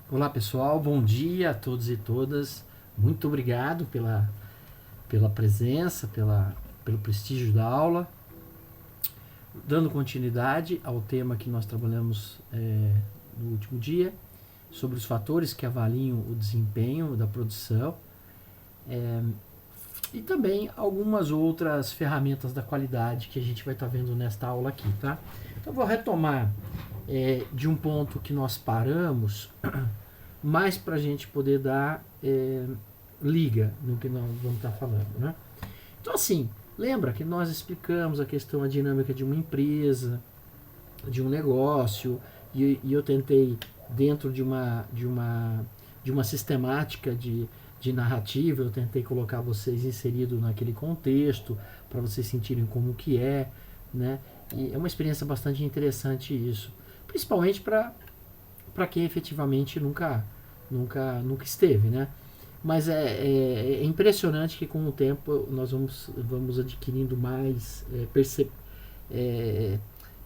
Olá pessoal, bom dia a todos e todas. Muito obrigado pela presença, pelo prestígio da aula. Dando continuidade ao tema que nós trabalhamos no último dia, sobre os fatores que avaliam o desempenho da produção e também algumas outras ferramentas da qualidade que a gente vai estar vendo nesta aula aqui, tá? Então vou retomar de um ponto que nós paramos, mais para a gente poder dar liga no que nós vamos estar falando, né? Então assim, lembra que nós explicamos a questão, a dinâmica de uma empresa, de um negócio, e eu tentei, dentro de uma sistemática de narrativa, eu tentei colocar vocês inseridos naquele contexto, para vocês sentirem como que é, né? E é uma experiência bastante interessante isso, principalmente para quem efetivamente nunca esteve, né? Mas é impressionante que com o tempo nós vamos adquirindo mais é,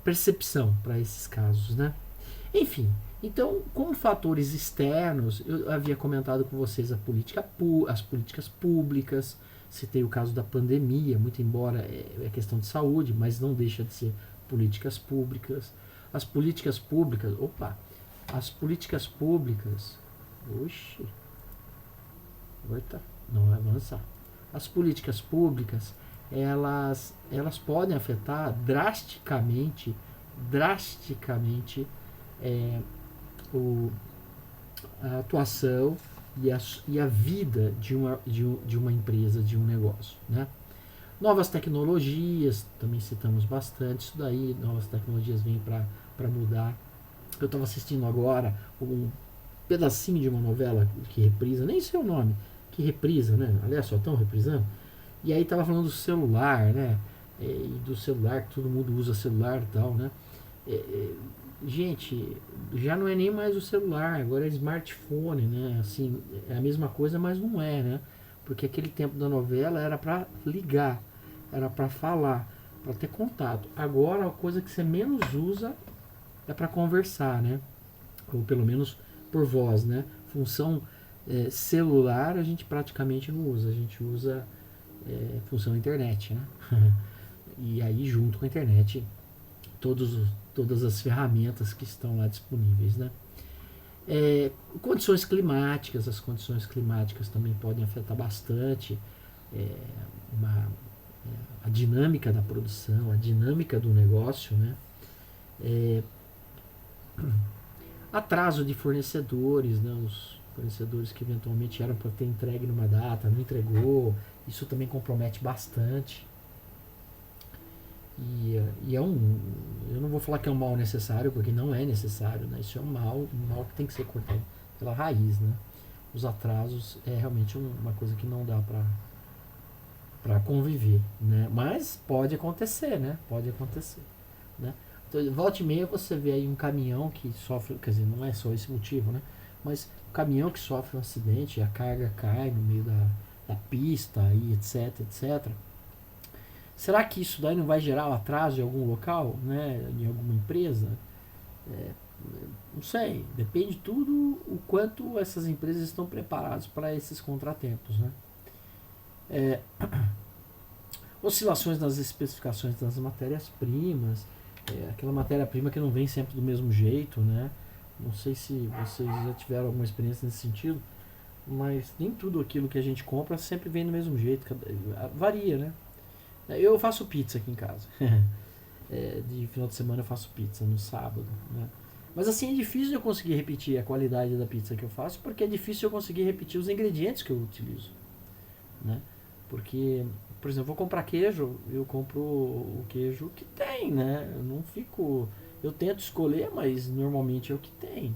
percepção para esses casos, né? Enfim, então, como fatores externos, eu havia comentado com vocês as políticas públicas, citei o caso da pandemia, muito embora é questão de saúde, mas não deixa de ser políticas públicas. As políticas públicas, as políticas públicas, oxi, não vai avançar. As políticas públicas, elas podem afetar drasticamente é, o, a atuação e a vida de uma empresa, de um negócio, né? Novas tecnologias, também citamos bastante isso daí, novas tecnologias vêm para mudar. Eu estava assistindo agora um pedacinho de uma novela que reprisa, nem sei o nome, que reprisa, né? Aliás, só estão reprisando. E aí tava falando do celular, né? E do celular, que todo mundo usa celular e tal, né? Gente, já não é nem mais o celular, agora é smartphone, né? Assim, é a mesma coisa, mas não é, né? Porque aquele tempo da novela era para ligar, era para falar, para ter contato. Agora a coisa que você menos usa é para conversar, né? Ou pelo menos por voz, né? Função celular a gente praticamente não usa, a gente usa função internet, né? E aí junto com a internet todas as ferramentas que estão lá disponíveis, né? Condições climáticas, as condições climáticas também podem afetar bastante é, uma, a dinâmica da produção, a dinâmica do negócio, né? É, Atraso de fornecedores, né? Os fornecedores que eventualmente eram para ter entregue numa data, não entregou, isso também compromete bastante. E eu não vou falar que é um mal necessário, porque não é necessário, né? Isso é um mal que tem que ser cortado pela raiz, né? Os atrasos é realmente uma coisa que não dá para conviver, né? Mas pode acontecer, né? Pode acontecer, né? Então, volta e meia você vê aí um caminhão que sofre, quer dizer, não é só esse motivo, né? Mas o caminhão que sofre um acidente, a carga cai no meio da pista, e etc, etc. Será que isso daí não vai gerar um atraso em algum local, né? Em alguma empresa? É, não sei, depende tudo o quanto essas empresas estão preparadas para esses contratempos, né? É, Oscilações nas especificações das matérias-primas, aquela matéria-prima que não vem sempre do mesmo jeito, né? Não sei se vocês já tiveram alguma experiência nesse sentido, mas nem tudo aquilo que a gente compra sempre vem do mesmo jeito, varia, né? Eu faço pizza aqui em casa. De final de semana eu faço pizza no sábado, né? Mas assim, é difícil eu conseguir repetir a qualidade da pizza que eu faço, porque é difícil eu conseguir repetir os ingredientes que eu utilizo, né? Porque, por exemplo, eu vou comprar queijo, eu compro o queijo que tem, né? Eu não fico. Eu tento escolher, mas normalmente é o que tem.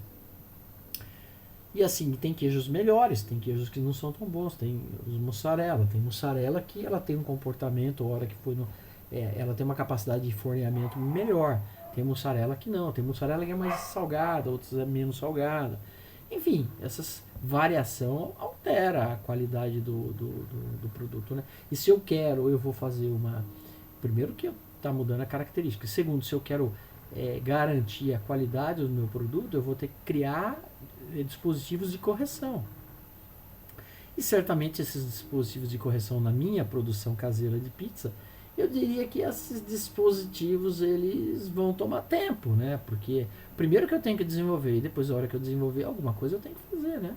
E assim, tem queijos melhores, tem queijos que não são tão bons, tem os mussarela, tem mussarela que ela tem um comportamento, a hora que foi no. Ela tem uma capacidade de forneamento melhor. Tem mussarela que não, tem mussarela que é mais salgada, outras é menos salgada. Enfim, essas variação altera a qualidade do produto, né? E se eu quero, eu vou fazer uma. Primeiro que está mudando a característica. Segundo, se eu quero garantir a qualidade do meu produto, eu vou ter que criar dispositivos de correção. E certamente esses dispositivos de correção na minha produção caseira de pizza, eu diria que esses dispositivos eles vão tomar tempo, né? Porque primeiro que eu tenho que desenvolver e depois a hora que eu desenvolver alguma coisa eu tenho que fazer, né?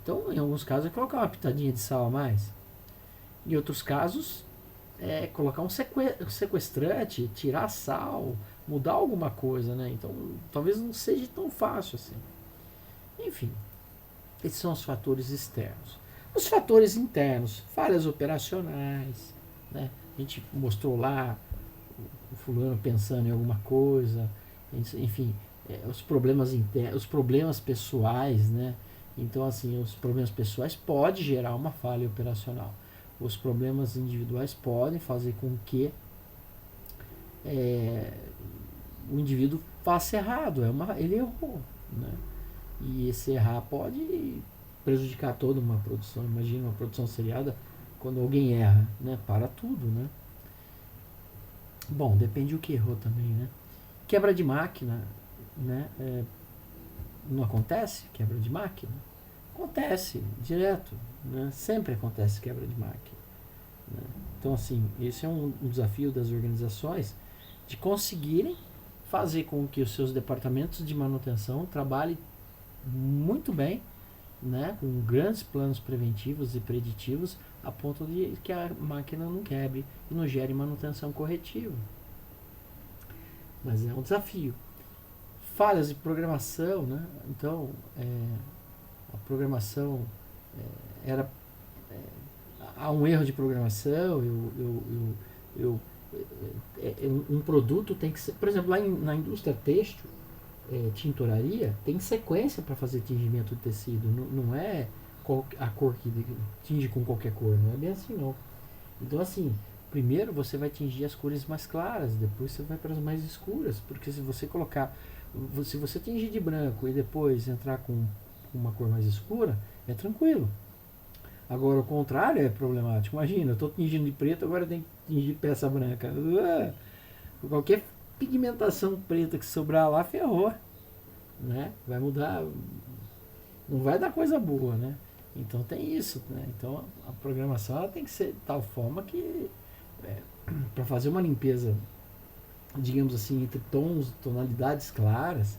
Então, em alguns casos, é colocar uma pitadinha de sal a mais. Em outros casos, colocar um sequestrante, tirar sal, mudar alguma coisa, né? Então, talvez não seja tão fácil assim. Enfim, esses são os fatores externos. Os fatores internos, falhas operacionais, né? A gente mostrou lá o fulano pensando em alguma coisa, enfim, os problemas internos, os problemas pessoais, né? Então, assim, os problemas pessoais podem gerar uma falha operacional. Os problemas individuais podem fazer com que o indivíduo faça errado, ele errou, né? E esse errar pode prejudicar toda uma produção. Imagina uma produção seriada, quando alguém erra, né? Para tudo, né? Bom, depende do que errou também, né? Quebra de máquina, né? Não acontece quebra de máquina? Acontece, direto, né? Sempre acontece quebra de máquina, né? Então, assim, esse é um desafio das organizações de conseguirem fazer com que os seus departamentos de manutenção trabalhem muito bem, né, com grandes planos preventivos e preditivos, a ponto de que a máquina não quebre e não gere manutenção corretiva. Mas é um desafio. Falhas de programação, né? Então, a programação era há um erro de programação, um produto tem que ser, por exemplo, lá na indústria têxtil, tinturaria, tem sequência para fazer tingimento de tecido, não é a cor que tinge com qualquer cor, não é bem assim não. Então, assim, primeiro você vai tingir as cores mais claras, depois você vai para as mais escuras, porque se você colocar, se você tingir de branco e depois entrar com uma cor mais escura, é tranquilo. Agora, o contrário é problemático. Imagina, eu estou tingindo de preto, agora eu tenho que tingir peça branca. Qualquer pigmentação preta que sobrar lá, ferrou, né? Vai mudar, não vai dar coisa boa, né? Então tem isso, né? Então a programação ela tem que ser de tal forma que para fazer uma limpeza, digamos assim, entre tonalidades claras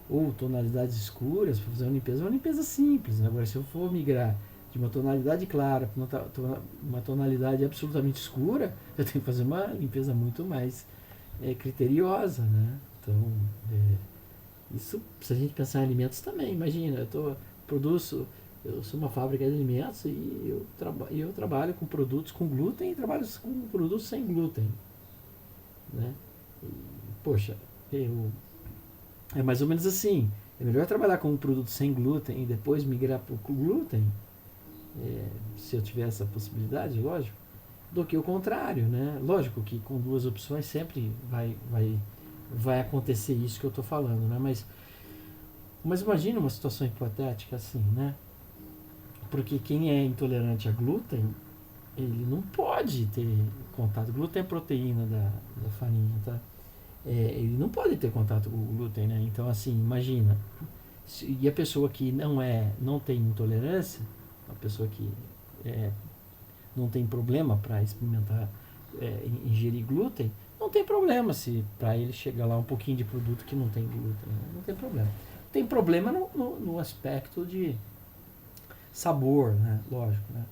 ou tonalidades escuras, para fazer uma limpeza simples, né? Agora, se eu for migrar de uma tonalidade clara para uma tonalidade absolutamente escura, eu tenho que fazer uma limpeza muito mais criteriosa, né? Então, isso, se a gente pensar em alimentos também, imagina, eu sou uma fábrica de alimentos e eu trabalho com produtos com glúten e trabalho com produtos sem glúten, né? E, poxa, é mais ou menos assim. É melhor trabalhar com um produto sem glúten e depois migrar para o glúten, se eu tiver essa possibilidade, lógico, do que o contrário, né? Lógico que com duas opções sempre vai acontecer isso que eu estou falando, né? Mas imagina uma situação hipotética assim, né? Porque quem é intolerante a glúten, ele não pode ter contato. Glúten é proteína da farinha, tá? Ele não pode ter contato com o glúten, né? Então, assim, imagina. E a pessoa que não tem intolerância, a pessoa que não tem problema para experimentar ingerir glúten, não tem problema se para ele chegar lá um pouquinho de produto que não tem glúten, né? Não tem problema. Tem problema no aspecto de sabor, né? Lógico, né?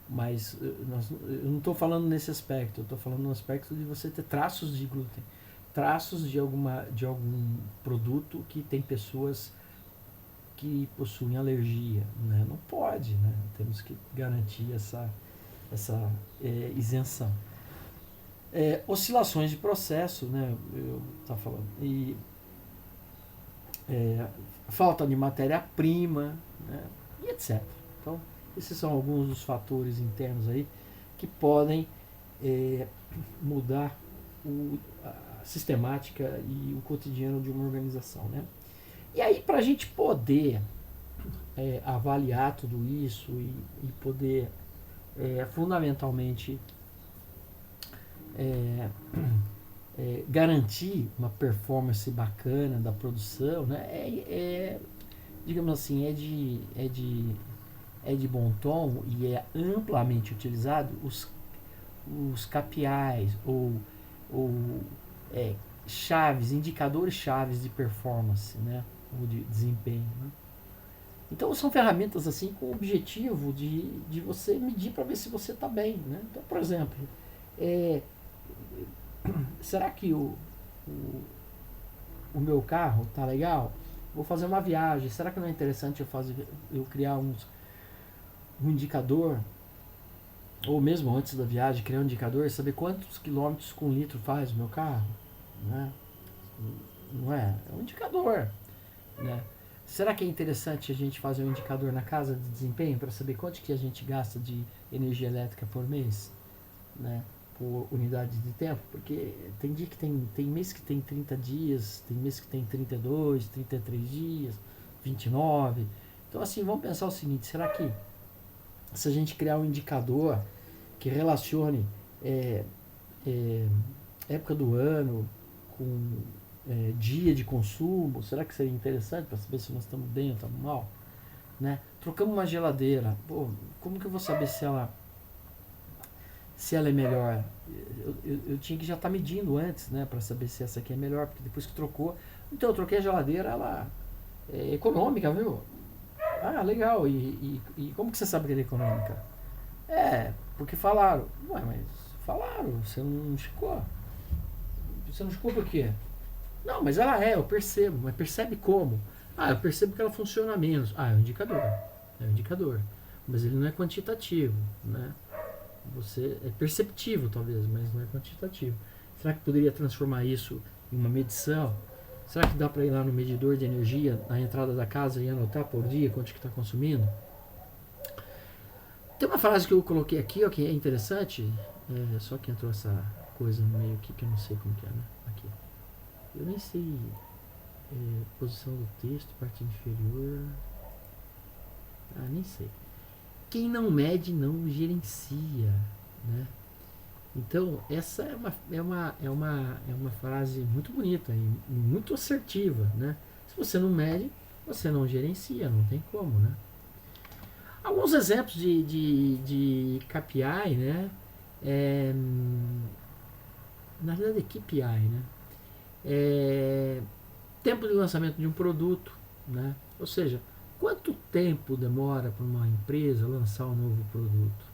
Mas eu não estou falando nesse aspecto, eu estou falando no aspecto de você ter traços de glúten, traços de algum produto que tem pessoas que possuem alergia, né? Não pode, né? Temos que garantir essa isenção. Oscilações de processo, né? Eu estava falando. E falta de matéria-prima, né? E etc. Então, esses são alguns dos fatores internos aí que podem mudar a sistemática e o cotidiano de uma organização, né? E aí, para a gente poder avaliar tudo isso e poder fundamentalmente garantir uma performance bacana da produção, né, digamos assim, é de bom tom e é amplamente utilizado os KPIs ou chaves, indicadores chaves de performance, né, ou de desempenho. Né? Então são ferramentas assim com o objetivo de você medir para ver se você está bem. Né? Então, por exemplo, será que o meu carro tá legal? Vou fazer uma viagem. Será que não é interessante eu criar um indicador? Ou mesmo antes da viagem, criar um indicador, saber quantos quilômetros com litro faz o meu carro? Né? Não é? É um indicador. Né? Será que é interessante a gente fazer um indicador na casa de desempenho para saber quanto que a gente gasta de energia elétrica por mês? Né? Por unidade de tempo, porque tem dia que tem mês que tem 30 dias, tem mês que tem 32, 33 dias, 29. Então assim, vamos pensar o seguinte, será que se a gente criar um indicador que relacione época do ano com dia de consumo, será que seria interessante para saber se nós estamos bem ou estamos mal? Né? Trocamos uma geladeira, pô, como que eu vou saber se ela é melhor? Eu tinha que já estar medindo antes, né, para saber se essa aqui é melhor, porque depois que trocou, então eu troquei a geladeira, ela é econômica, viu? Ah, legal. E como que você sabe que ela é econômica? Porque falaram. Ué, mas falaram, você não checou. Você não checou por quê? Não, mas ela eu percebo. Mas percebe como? Ah, eu percebo que ela funciona menos. Ah, é um indicador. É um indicador. Mas ele não é quantitativo, né? Você é perceptível, talvez, mas não é quantitativo. Será que poderia transformar isso em uma medição? Será que dá para ir lá no medidor de energia na entrada da casa e anotar por dia quanto que está consumindo? Tem uma frase que eu coloquei aqui, ó, que é interessante, só que entrou essa coisa no meio aqui que eu não sei como que é, né? Aqui. Eu nem sei posição do texto, parte inferior. Ah, nem sei. Quem não mede não gerencia, né? Então, essa é uma frase muito bonita e muito assertiva, né? Se você não mede, você não gerencia, não tem como, né? Alguns exemplos de KPI, né? Na verdade é KPI, né? Tempo de lançamento de um produto, né? Ou seja, quanto tempo demora para uma empresa lançar um novo produto?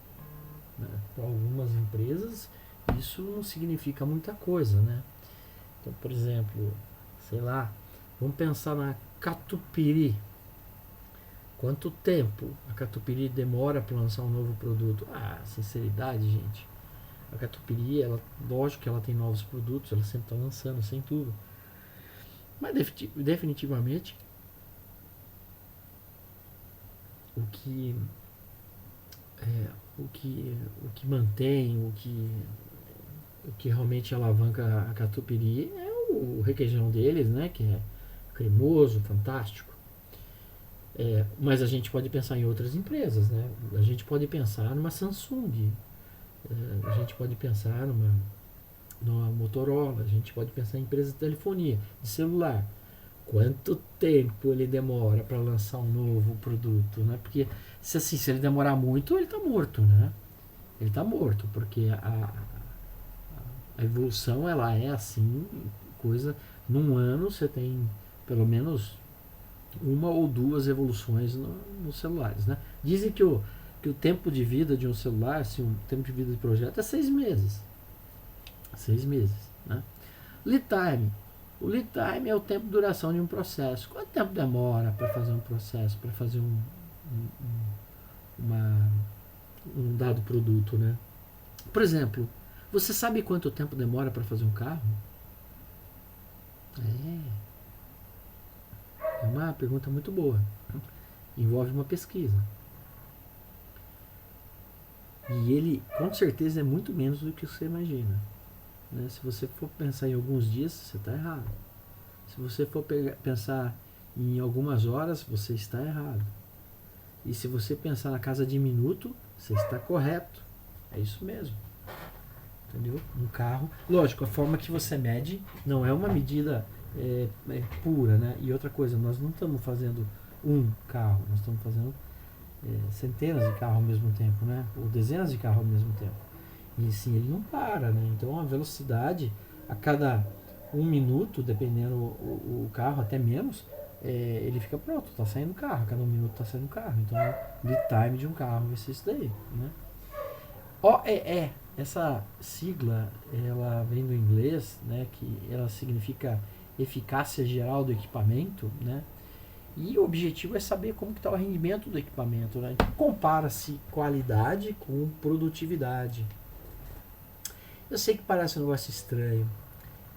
Né? Para algumas empresas isso não significa muita coisa, né? Então, por exemplo, sei lá, vamos pensar na Catupiry. Quanto tempo a Catupiry demora para lançar um novo produto? Ah, sinceridade, gente. A Catupiry, lógico que ela tem novos produtos, ela sempre está lançando, sem tudo. Mas definitivamente o que mantém, o que realmente alavanca a Catupiry é o requeijão deles, né? Que é cremoso, fantástico. Mas a gente pode pensar em outras empresas, né? A gente pode pensar numa Samsung, a gente pode pensar numa Motorola, a gente pode pensar em empresas de telefonia, de celular. Quanto tempo ele demora para lançar um novo produto, né? Porque se ele demorar muito, ele está morto, né? Ele está morto, porque a evolução ela é assim, coisa. Num ano você tem pelo menos uma ou duas evoluções nos celulares, né? Dizem que o tempo de vida de um celular, se o tempo de vida de projeto é 6 meses. 6 meses, né? Lead time. O lead time é o tempo de duração de um processo. Quanto tempo demora para fazer um processo, para fazer um dado produto, né? Por exemplo, você sabe quanto tempo demora para fazer um carro? É uma pergunta muito boa. Envolve uma pesquisa. E ele, com certeza, é muito menos do que você imagina. Né? Se você for pensar em alguns dias, você está errado. Se você for pensar em algumas horas, você está errado. E se você pensar na casa de minuto, você está correto. É isso mesmo. entendeu? Um carro, lógico, a forma que você mede não é uma medida pura, né? E outra coisa, nós não estamos fazendo um carro, nós estamos fazendo centenas de carros ao mesmo tempo, né? Ou dezenas de carros ao mesmo tempo. E sim, ele não para, né? Então a velocidade a cada 1 minuto, dependendo o carro, até menos, ele fica pronto, tá saindo o carro, a cada 1 minuto tá saindo o carro. Então o lead time de um carro vai ser isso daí, né? OEE, essa sigla, ela vem do inglês, né? Que ela significa eficácia geral do equipamento, né? E o objetivo é saber como está o rendimento do equipamento, né? Então, compara-se qualidade com produtividade. Eu sei que parece um negócio estranho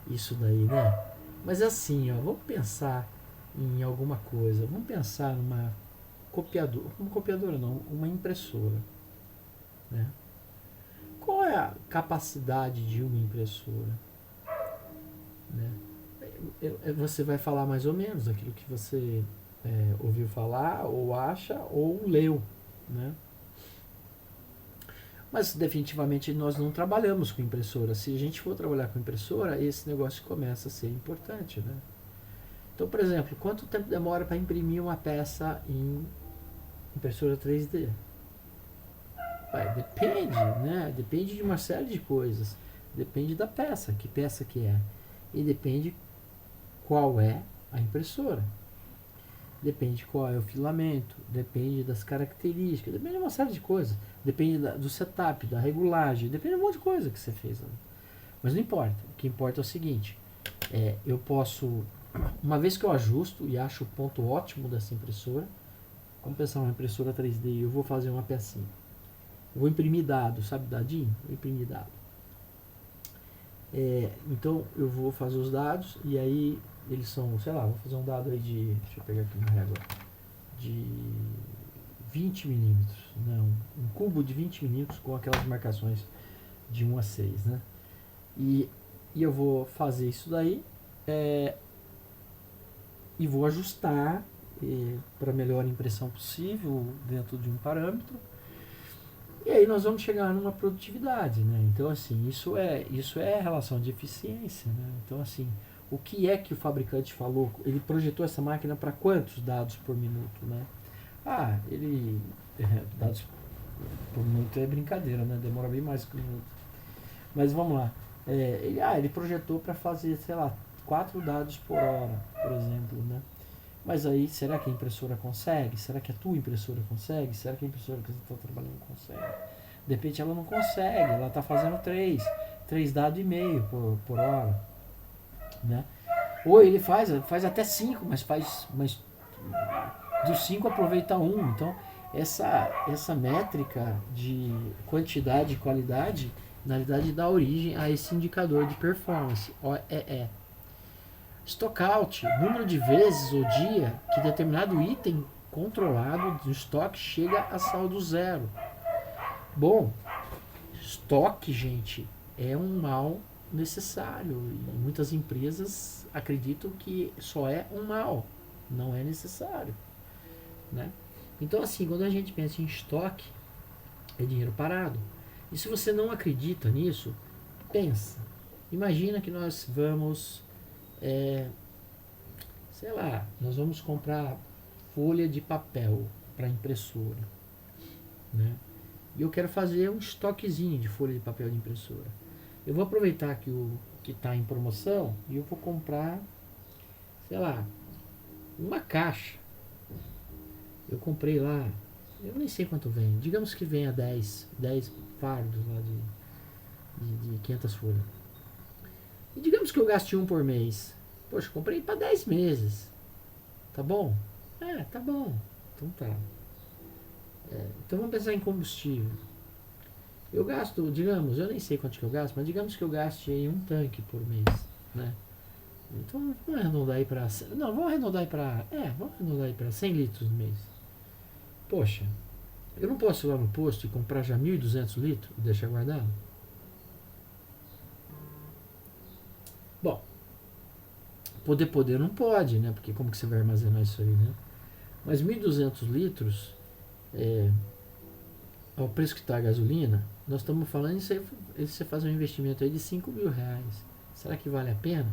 isso daí, né? Mas assim, ó, vamos pensar em alguma coisa. Vamos pensar numa copiadora não, uma impressora, né? Qual é a capacidade de uma impressora, né? Você vai falar mais ou menos aquilo que você ouviu falar, ou acha, ou leu, né? Mas definitivamente nós não trabalhamos com impressora. Se a gente for trabalhar com impressora, esse negócio começa a ser importante, né? Então, por exemplo, quanto tempo demora para imprimir uma peça em impressora 3D? Depende, né? Depende de uma série de coisas. Depende da peça, que peça que é. E depende qual é a impressora. Depende qual é o filamento, depende das características, depende de uma série de coisas. Depende do setup, da regulagem, depende de um monte de coisa que você fez. Mas não importa. O que importa é o seguinte: eu posso, uma vez que eu ajusto e acho o ponto ótimo dessa impressora, vamos pensar uma impressora 3D, eu vou fazer uma pecinha. Eu vou imprimir dado, sabe dadinho? Vou imprimir dado. Então eu vou fazer os dados e aí eles são, sei lá, vou fazer um dado aí de, deixa eu pegar aqui uma régua, de 20 milímetros, né? Um cubo de 20 milímetros com aquelas marcações de 1 a 6, né? E eu vou fazer isso daí e vou ajustar para a melhor impressão possível dentro de um parâmetro. E aí nós vamos chegar numa produtividade, né? Então assim, isso é relação de eficiência, né? Então assim, o que é que o fabricante falou? Ele projetou essa máquina para quantos dados por minuto, né? Dados por minuto é brincadeira, né? Demora bem mais que um minuto. Mas vamos lá. Ele projetou para fazer, sei lá, 4 dados por hora, por exemplo, né? Mas aí, será que a impressora consegue? Será que a tua impressora consegue? Será que a impressora que você está trabalhando consegue? De repente ela não consegue, ela está fazendo 3 dados e meio por hora, né? Ou ele faz até 5, mas dos 5 aproveita 1. Então, essa métrica de quantidade e qualidade, na realidade, dá origem a esse indicador de performance, OEE. Stockout, número de vezes ou dia que determinado item controlado do estoque chega a saldo zero. Bom, estoque, gente, é um mal necessário e muitas empresas acreditam que só é um mal, não é necessário, né? Então assim, quando a gente pensa em estoque, é dinheiro parado. E se você não acredita nisso, pensa. Imagina que nós vamos sei lá, nós vamos comprar folha de papel para impressora, né? E eu quero fazer um estoquezinho de folha de papel de impressora. Eu vou aproveitar que o que está em promoção e eu vou comprar, sei lá, uma caixa. Eu comprei lá, eu nem sei quanto vem. Digamos que venha 10 fardos lá de 500 folhas. E digamos que eu gaste um por mês. Poxa, comprei para 10 meses. Tá bom? Tá bom. Então tá. Então vamos pensar em combustível. Eu gasto, digamos, eu nem sei quanto que eu gasto, mas digamos que eu gaste aí um tanque por mês, né? Então vamos arredondar aí para... Não, vamos arredondar aí para... vamos arredondar aí para 100 litros no mês. Poxa, eu não posso ir lá no posto e comprar já 1.200 litros e deixar guardado? Bom, poder não pode, né? Porque como que você vai armazenar isso aí, né? Mas 1.200 litros ao preço que está a gasolina, nós estamos falando de você fazer um investimento aí de 5 mil reais. Será que vale a pena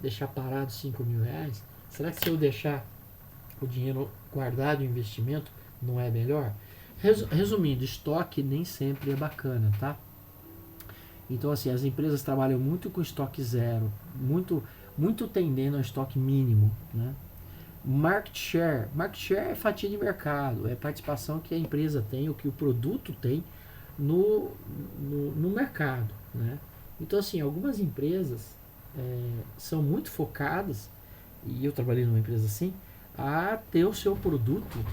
deixar parado 5 mil reais? Será que se eu deixar o dinheiro guardado em investimento não é melhor? Resumindo, estoque nem sempre é bacana, tá? Então, assim, as empresas trabalham muito com estoque zero, muito tendendo ao estoque mínimo, né? Market share é fatia de mercado, é participação que a empresa tem, o que o produto tem no mercado, né? Então, assim, algumas empresas são muito focadas, e eu trabalhei numa empresa assim, a ter o seu produto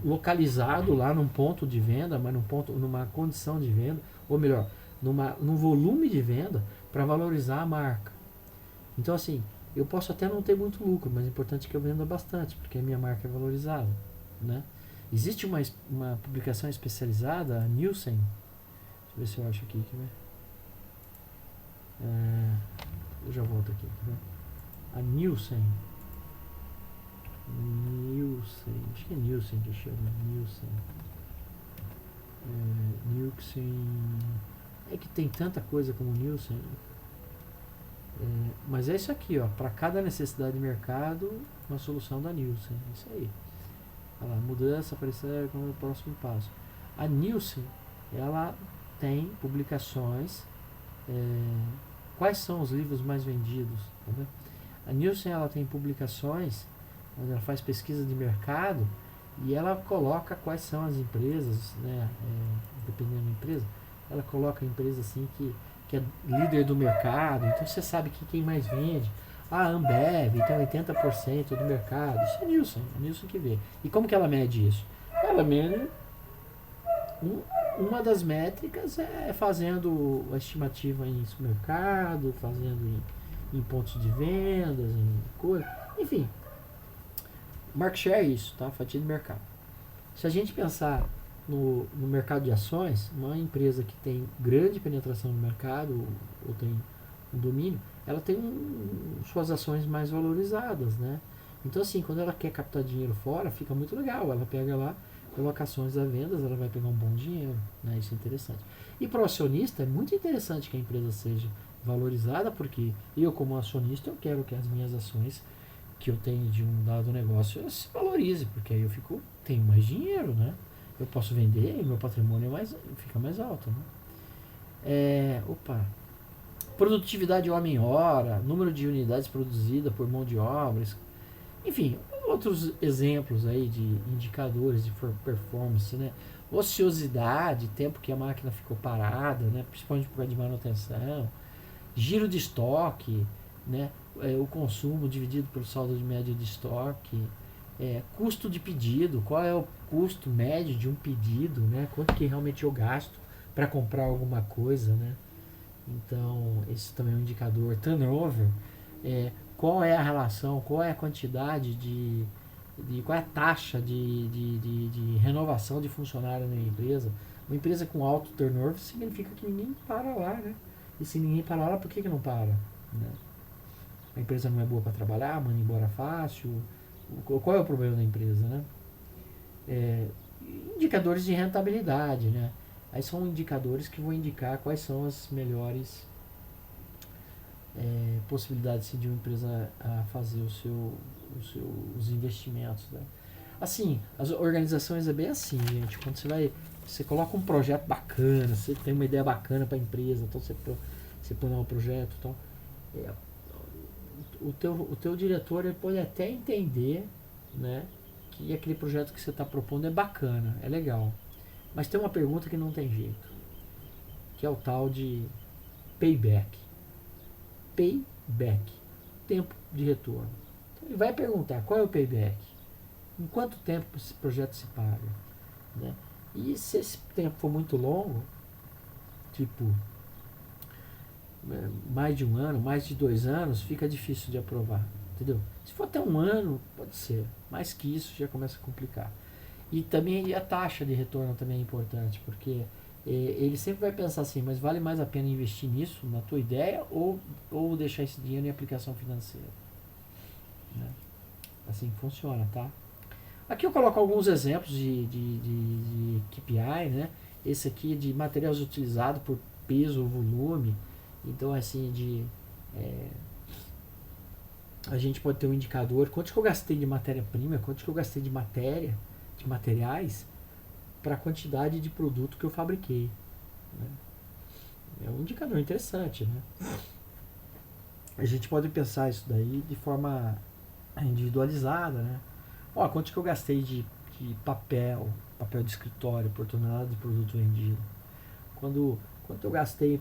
localizado lá num ponto de venda, mas numa condição de venda, ou melhor, num volume de venda para valorizar a marca. Então, assim, eu posso até não ter muito lucro, mas é importante que eu venda bastante, porque a minha marca é valorizada, né? Existe uma publicação especializada, a Nielsen. Deixa eu ver se eu acho aqui. Eu já volto aqui. A Nielsen. Acho que é Nielsen que chama. Nielsen. É que tem tanta coisa como Nielsen. Mas é isso aqui, ó. Para cada necessidade de mercado, uma solução da Nielsen. É isso aí. Olha lá, mudança aparecer como o próximo passo. A Nielsen, ela tem publicações. Quais são os livros mais vendidos? Tá. A Nielsen, ela tem publicações onde ela faz pesquisa de mercado e ela coloca quais são as empresas, né? Dependendo da empresa, ela coloca a empresa assim que é líder do mercado, então você sabe que quem mais vende. A Ambev tem 80% do mercado. Isso é Nielsen que vê. E como que ela mede isso? Ela mede uma das métricas é fazendo a estimativa em supermercado, fazendo em pontos de vendas, em coisa. Enfim, market share é isso, tá? Fatia de mercado. Se a gente pensar no mercado de ações, uma empresa que tem grande penetração no mercado ou tem um domínio, ela tem suas ações mais valorizadas, né? Então, assim, quando ela quer captar dinheiro fora, fica muito legal. Ela pega lá, coloca ações à venda, ela vai pegar um bom dinheiro, né? Isso é interessante. E para o acionista, é muito interessante que a empresa seja valorizada, porque eu, como acionista, eu quero que as minhas ações que eu tenho de um dado negócio se valorize, porque aí eu tenho mais dinheiro, né? Eu posso vender e meu patrimônio fica mais alto, né? Produtividade homem-hora, número de unidades produzidas por mão de obra, enfim, outros exemplos aí de indicadores de performance, né? Ociosidade, tempo que a máquina ficou parada, né? Principalmente por causa de manutenção, giro de estoque, né? O consumo dividido pelo saldo de média de estoque, custo de pedido, qual é o custo médio de um pedido, né? Quanto que realmente eu gasto para comprar alguma coisa, né? Então, esse também é um indicador. Turnover, qual é a relação, qual é a quantidade qual é a taxa de renovação de funcionário na empresa. Uma empresa com alto turnover significa que ninguém para lá, né? E se ninguém para lá, por que não para? Né? A empresa não é boa para trabalhar, manda embora fácil. Qual é o problema da empresa, né? Indicadores de rentabilidade, né? Aí são indicadores que vão indicar quais são as melhores possibilidades de uma empresa a fazer os investimentos, né? Assim, as organizações é bem assim, gente. Quando você coloca um projeto bacana, você tem uma ideia bacana para a empresa, então você põe lá um projeto, então, o teu diretor ele pode até entender, né, que aquele projeto que você está propondo é bacana, é legal, mas tem uma pergunta que não tem jeito, que é o tal de payback. Tempo de retorno. Então ele vai perguntar qual é o payback, em quanto tempo esse projeto se paga, né? E se esse tempo for muito longo, tipo mais de um ano, mais de 2 anos, fica difícil de aprovar, entendeu? Se for até um ano, pode ser, mais que isso já começa a complicar. E também a taxa de retorno também é importante, porque ele sempre vai pensar assim, mas vale mais a pena investir nisso, na tua ideia, ou deixar esse dinheiro em aplicação financeira, né? Assim funciona, tá? Aqui eu coloco alguns exemplos de KPI, né? Esse aqui é de materiais utilizados por peso ou volume. Então, assim, a gente pode ter um indicador, quanto que eu gastei de matéria-prima, quanto que eu gastei de materiais, para a quantidade de produto que eu fabriquei. Né? É um indicador interessante, né? A gente pode pensar isso daí de forma individualizada, né? Ó, quanto que eu gastei de papel de escritório por tonelada de produto vendido? Quanto eu gastei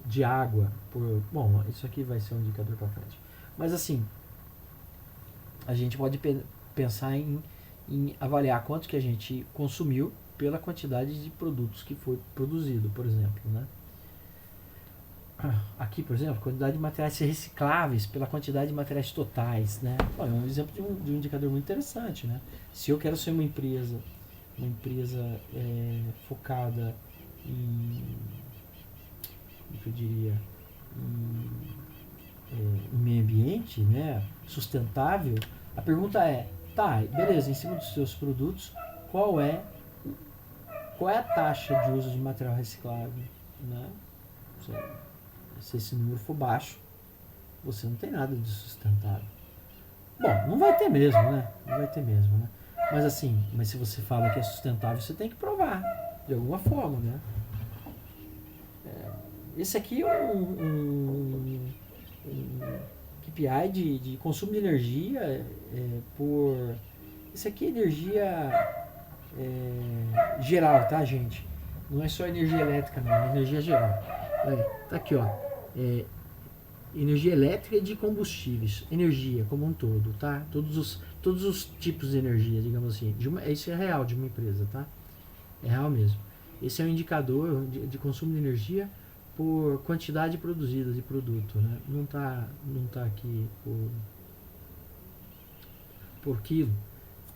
de água por... Bom, isso aqui vai ser um indicador para frente. Mas assim, a gente pode pensar em avaliar quanto que a gente consumiu pela quantidade de produtos que foi produzido, por exemplo, né? Aqui, por exemplo, quantidade de materiais recicláveis pela quantidade de materiais totais, né? Bom, é um exemplo de um indicador muito interessante, né? Se eu quero ser uma empresa focada em, como que eu diria, em meio ambiente, né, sustentável, a pergunta é, tá, beleza, em cima dos seus produtos, qual é a taxa de uso de material reciclável, né? Se esse número for baixo, você não tem nada de sustentável. Bom, não vai ter mesmo, né? Não vai ter mesmo, né? Mas assim, se você fala que é sustentável, você tem que provar, de alguma forma, né? Esse aqui é um KPI de consumo de energia por... Isso aqui é energia geral, tá, gente? Não é só energia elétrica, não, é energia geral. Olha, tá aqui, ó. É, energia elétrica e de combustíveis, energia como um todo, tá? Todos os tipos de energia, digamos assim. Isso é real de uma empresa, tá? É real mesmo. Esse é um indicador de consumo de energia por quantidade produzida de produto, né? Não tá aqui por quilo,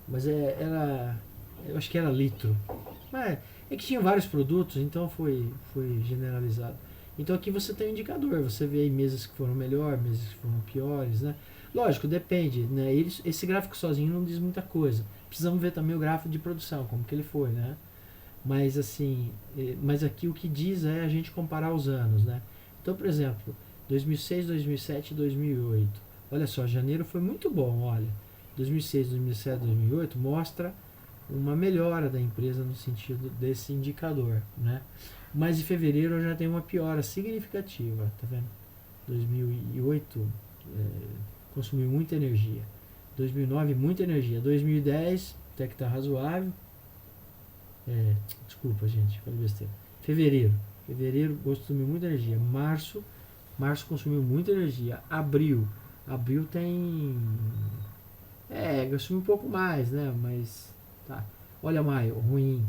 mas eu acho que era litro. Mas é que tinha vários produtos, então foi generalizado. Então aqui você tem um indicador, você vê aí meses que foram melhores, meses que foram piores, né? Lógico, depende, né? Esse gráfico sozinho não diz muita coisa. Precisamos ver também o gráfico de produção, como que ele foi, né? Mas assim, mas aqui o que diz é a gente comparar os anos, né? Então, por exemplo, 2006, 2007, 2008. Olha só, janeiro foi muito bom, olha. 2006, 2007, 2008 mostra uma melhora da empresa no sentido desse indicador, né? Mas em fevereiro já tem uma piora significativa, tá vendo? 2008 consumiu muita energia. 2009 muita energia. 2010 até que tá razoável. Desculpa, gente, falei besteira. Fevereiro consumiu muita energia. Março consumiu muita energia. Abril tem... consumiu um pouco mais, né? Mas tá. Olha, maio, ruim.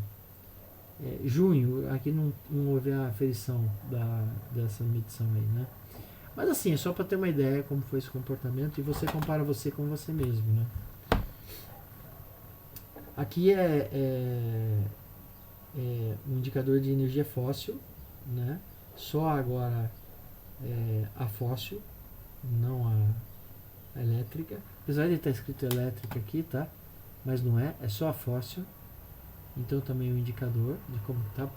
Junho, aqui não houve a aferição dessa medição aí, né? Mas assim, é só para ter uma ideia como foi esse comportamento e você compara você com você mesmo, né? Aqui um indicador de energia fóssil, né? Só agora a fóssil, não a elétrica. Apesar de estar escrito elétrica aqui, tá? Mas não é só a fóssil. Então também um indicador de como está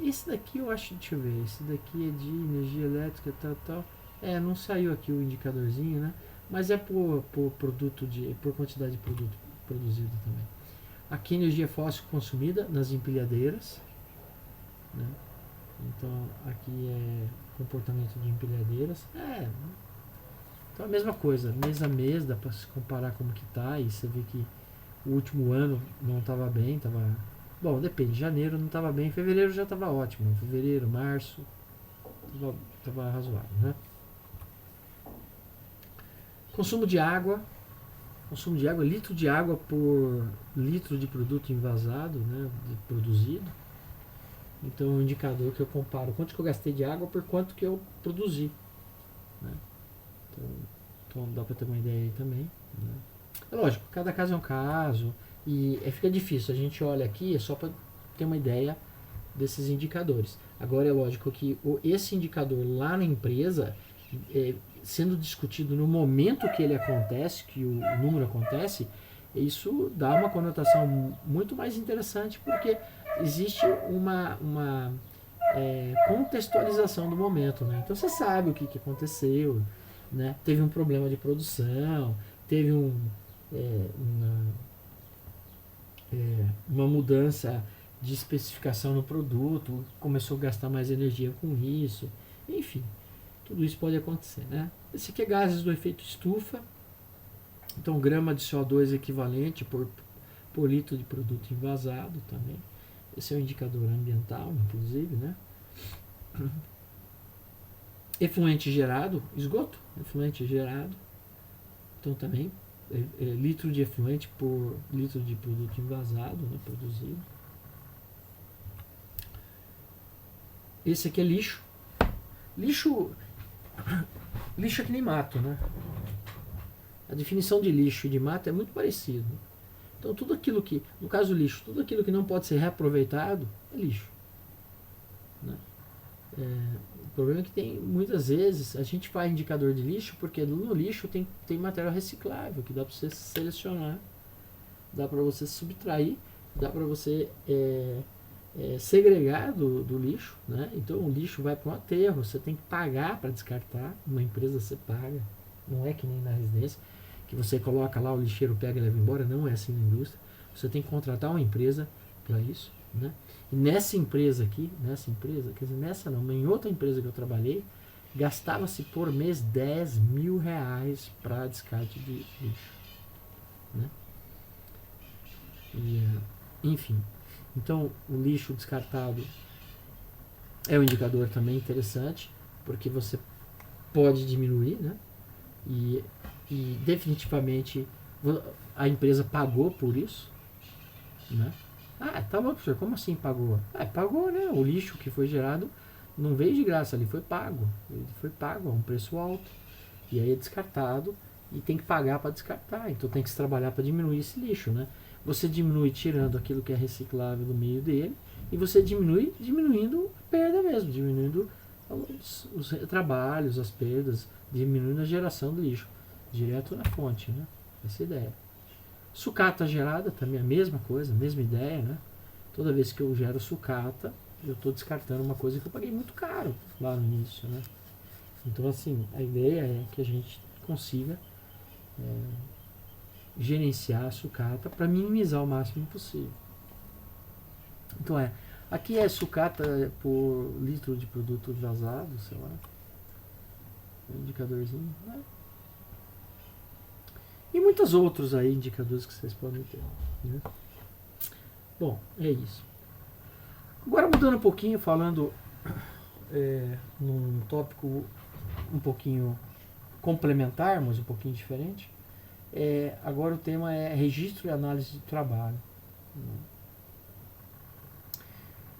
esse daqui eu acho, deixa eu ver, esse daqui é de energia elétrica, tal. Não saiu aqui o indicadorzinho, né? Mas é por por quantidade de produto produzido também. Aqui energia fóssil consumida nas empilhadeiras, né? Então aqui é comportamento de empilhadeiras. Então a mesma coisa, mês a mês, dá para se comparar como que tá, e você vê que o último ano não estava bem, bom, depende, janeiro não estava bem, fevereiro já estava ótimo, fevereiro, março, estava razoável, né? Consumo de água, litro de água por litro de produto envasado, né, produzido. Então é um indicador que eu comparo quanto que eu gastei de água por quanto que eu produzi, né? Então dá para ter uma ideia aí também, né? É lógico, cada caso é um caso e fica difícil. A gente olha aqui, é só para ter uma ideia desses indicadores. Agora é lógico que esse indicador lá na empresa, sendo discutido no momento que ele acontece, que o número acontece, isso dá uma conotação muito mais interessante, porque existe uma contextualização do momento, né? Então você sabe o que aconteceu, né? Teve um problema de produção, teve uma mudança de especificação no produto, começou a gastar mais energia com isso, enfim, tudo isso pode acontecer, né? Esse aqui é gases do efeito estufa, então grama de CO2 equivalente por litro de produto envasado também. Esse é o indicador ambiental, inclusive, né? Efluente gerado, esgoto, efluente gerado, então também litro de efluente por litro de produto envasado, né, produzido. Esse aqui é lixo. Lixo é que nem mato, né? A definição de lixo e de mato é muito parecido. Então tudo aquilo que, no caso do lixo, tudo aquilo que não pode ser reaproveitado é lixo, né? O problema é que tem, muitas vezes, a gente faz indicador de lixo porque no lixo tem material reciclável que dá para você selecionar, dá para você subtrair, dá para você segregar do lixo, né? Então o lixo vai para um aterro, você tem que pagar para descartar, uma empresa você paga, não é que nem na residência, que você coloca lá, o lixeiro pega e leva embora, não é assim na indústria, você tem que contratar uma empresa para isso, né? E nessa empresa, quer dizer, nessa não, mas em outra empresa que eu trabalhei, gastava-se por mês 10 mil reais para descarte de lixo, né? E, enfim, então o lixo descartado é um indicador também interessante, porque você pode diminuir, né? E definitivamente a empresa pagou por isso, né? Ah, tá bom, professor, como assim pagou? Pagou, né? O lixo que foi gerado não veio de graça, ele foi pago. Ele foi pago a um preço alto. E aí é descartado e tem que pagar para descartar. Então tem que se trabalhar para diminuir esse lixo, né? Você diminui tirando aquilo que é reciclável do meio dele e você diminui diminuindo a perda mesmo, diminuindo os trabalhos, as perdas, diminuindo a geração do lixo direto na fonte, né? Essa é a ideia. Sucata gerada também é a mesma coisa, a mesma ideia, né? Toda vez que eu gero sucata, eu estou descartando uma coisa que eu paguei muito caro lá no início, né? Então, assim, a ideia é que a gente consiga gerenciar a sucata para minimizar o máximo possível. Então, aqui é sucata por litro de produto vazado, sei lá, um indicadorzinho, né? E muitos outros aí indicadores que vocês podem ter, né? Bom, é isso. Agora mudando um pouquinho, falando num tópico um pouquinho complementar, mas um pouquinho diferente. Agora o tema é registro e análise de trabalho.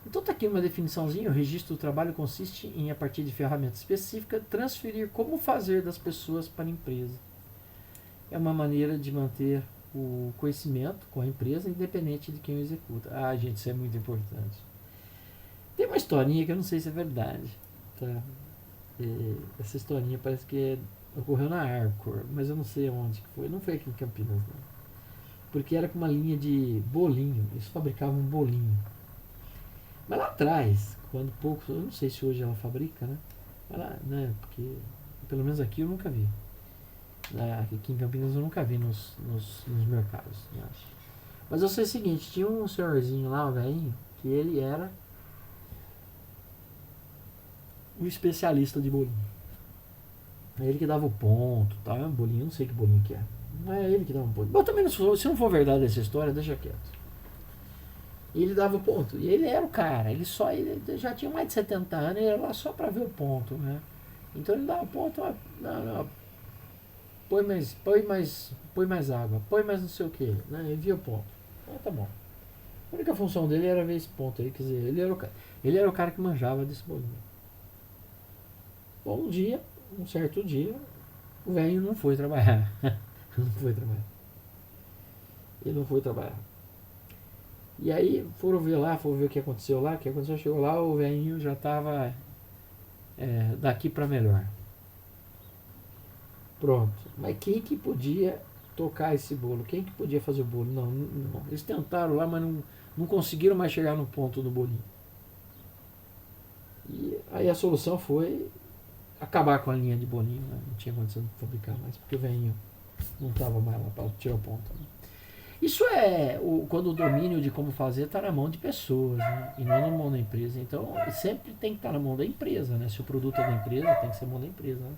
Então está aqui uma definiçãozinha. O registro do trabalho consiste em, a partir de ferramenta específica, transferir como fazer das pessoas para a empresa. É uma maneira de manter o conhecimento com a empresa, independente de quem o executa. Ah, gente, isso é muito importante. Tem uma historinha que eu não sei se é verdade, tá? Essa historinha parece que ocorreu na Arcor, mas eu não sei onde que foi. Não foi aqui em Campinas, não. Porque era com uma linha de bolinho. Eles fabricavam um bolinho. Mas lá atrás, quando poucos, eu não sei se hoje ela fabrica, né? Ela, né? Porque pelo menos aqui eu nunca vi. Aqui em Campinas eu nunca vi nos mercados, né? Mas eu sei o seguinte, tinha um senhorzinho lá, um velhinho, que ele era um especialista de bolinho. É ele que dava o ponto, tá? Bolinho, não sei que bolinho que é. Não é ele que dava o ponto. Bom, também se não for verdade essa história, deixa quieto. E ele dava o ponto. E ele era o cara. Ele já tinha mais de 70 anos, ele ia lá só pra ver o ponto, né? Então ele dava o ponto, não, põe mais água, põe mais não sei o que, né? Ele via o ponto. Tá bom. A única função dele era ver esse ponto aí, quer dizer, ele era o cara que manjava desse bolinho. Bom, um certo dia, o velho não foi trabalhar. Ele não foi trabalhar. E aí foram ver lá, foram ver o que aconteceu lá. O que aconteceu? Chegou lá, o velhinho já tava daqui para melhor. Pronto. Mas quem que podia tocar esse bolo? Quem que podia fazer o bolo? Não, não. Eles tentaram lá, mas não conseguiram mais chegar no ponto do bolinho. E aí a solução foi acabar com a linha de bolinho, né? Não tinha condição de fabricar mais, porque o velhinho não estava mais lá para tirar o ponto. Né? Isso é quando o domínio de como fazer está na mão de pessoas, né? E não na mão da empresa. Então sempre tem que estar na mão da empresa, né? Se o produto é da empresa, tem que ser na mão da empresa. Né?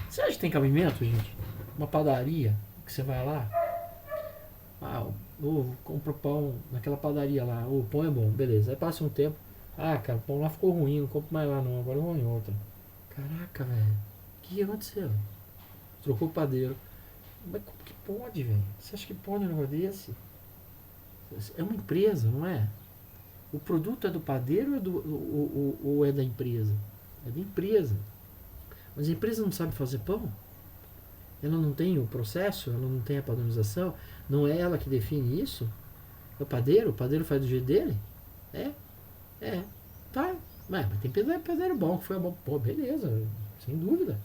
Você acha que tem cabimento, gente? Uma padaria que você vai lá, compra pão naquela padaria lá, o pão é bom, beleza. Aí passa um tempo, cara, o pão lá ficou ruim, não compro mais lá não, agora eu vou em outra. Caraca, velho, o que aconteceu? Trocou o padeiro. Mas como que pode, velho? Você acha que pode um negócio desse? É uma empresa, não é? O produto é do padeiro ou é da empresa? É da empresa. Mas a empresa não sabe fazer pão? Ela não tem o processo? Ela não tem a padronização? Não é ela que define isso? É o padeiro? O padeiro faz do jeito dele? É? É. Tá. Mas tem padeiro bom, que foi bom. Pô, beleza. Sem dúvida.